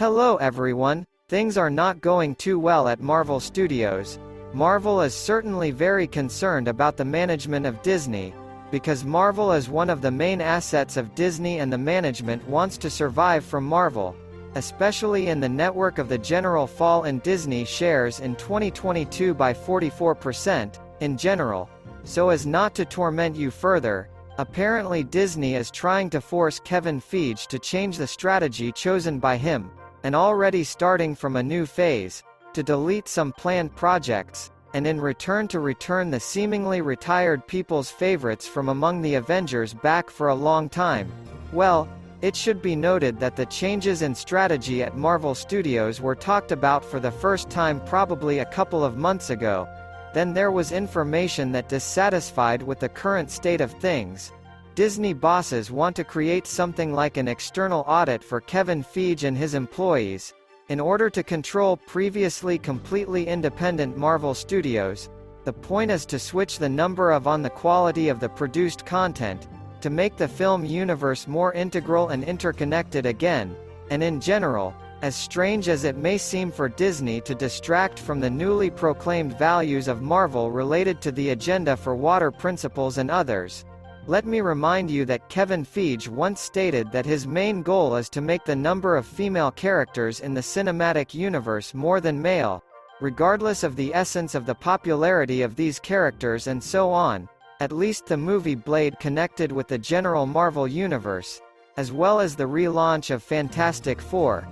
Hello everyone, things are not going too well at Marvel Studios. Marvel is certainly very concerned about the management of Disney, because Marvel is one of the main assets of Disney and the management wants to survive from Marvel, especially in the network of the general fall in Disney shares in 2022 by 44%, in general. So as not to torment you further, apparently Disney is trying to force Kevin Feige to change the strategy chosen by him, and already starting from a new phase, to delete some planned projects, and in return to return the seemingly retired people's favorites from among the Avengers back for a long time. Well, it should be noted that the changes in strategy at Marvel Studios were talked about for the first time probably a couple of months ago. Then there was information that dissatisfied with the current state of things, Disney bosses want to create something like an external audit for Kevin Feige and his employees, in order to control previously completely independent Marvel Studios. The point is to switch the number of on the quality of the produced content, to make the film universe more integral and interconnected again, and in general, as strange as it may seem for Disney to distract from the newly proclaimed values of Marvel related to the agenda for water principles and others. Let me remind you that Kevin Feige once stated that his main goal is to make the number of female characters in the cinematic universe more than male, regardless of the essence of the popularity of these characters and so on. At least the movie Blade connected with the general Marvel universe, as well as the relaunch of Fantastic Four.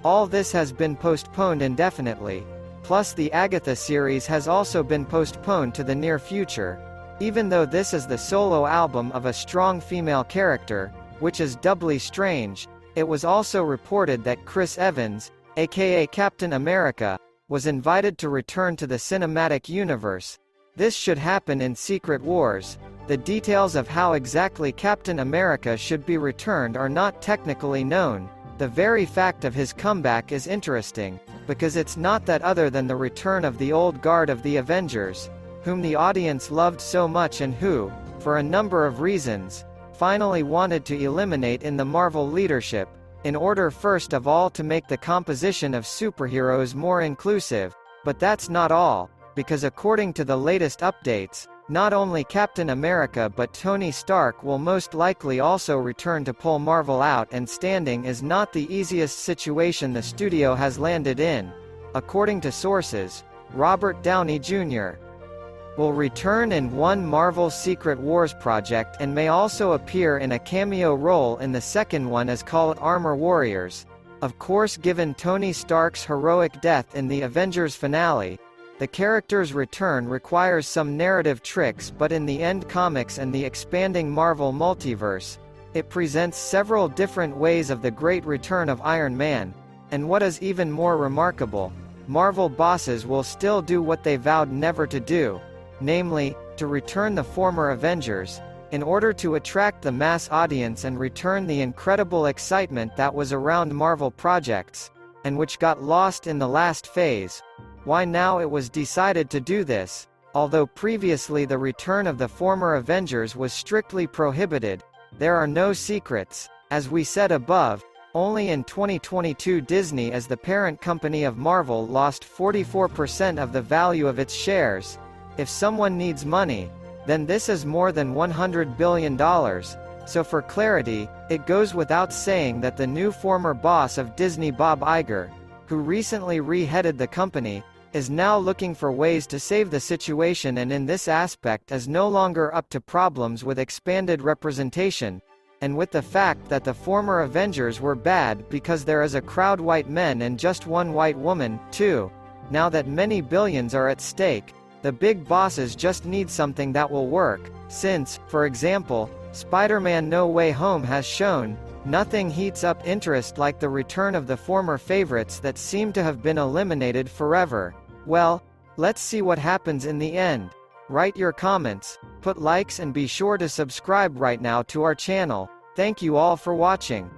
All this has been postponed indefinitely, plus the Agatha series has also been postponed to the near future. Even though this is the solo album of a strong female character, which is doubly strange, it was also reported that Chris Evans, aka Captain America, was invited to return to the cinematic universe. This should happen in Secret Wars. The details of how exactly Captain America should be returned are not technically known. The very fact of his comeback is interesting, because it's not that other than the return of the old guard of the Avengers, whom the audience loved so much and who, for a number of reasons, finally wanted to eliminate in the Marvel leadership, in order first of all to make the composition of superheroes more inclusive. But that's not all, because according to the latest updates, not only Captain America but Tony Stark will most likely also return to pull Marvel out, and standing is not the easiest situation the studio has landed in. According to sources, Robert Downey Jr. will return in one Marvel Secret Wars project and may also appear in a cameo role in the second one as called Armor Warriors. Of course, given Tony Stark's heroic death in the Avengers finale, the character's return requires some narrative tricks, but in the end comics and the expanding Marvel multiverse, it presents several different ways of the great return of Iron Man. And what is even more remarkable, Marvel bosses will still do what they vowed never to do, namely, to return the former Avengers, in order to attract the mass audience and return the incredible excitement that was around Marvel projects, and which got lost in the last phase. Why now it was decided to do this, although previously the return of the former Avengers was strictly prohibited, there are no secrets. As we said above, only in 2022 Disney as the parent company of Marvel lost 44% of the value of its shares. If someone needs money, then this is more than $100 billion. So for clarity, it goes without saying that the new former boss of Disney, Bob Iger, who recently re-headed the company, is now looking for ways to save the situation, and in this aspect is no longer up to problems with expanded representation, and with the fact that the former Avengers were bad because there is a crowd white men and just one white woman, too. Now that many billions are at stake, the big bosses just need something that will work, since, for example, Spider-Man No Way Home has shown, nothing heats up interest like the return of the former favorites that seem to have been eliminated forever. Well, let's see what happens in the end. Write your comments, put likes, and be sure to subscribe right now to our channel. Thank you all for watching.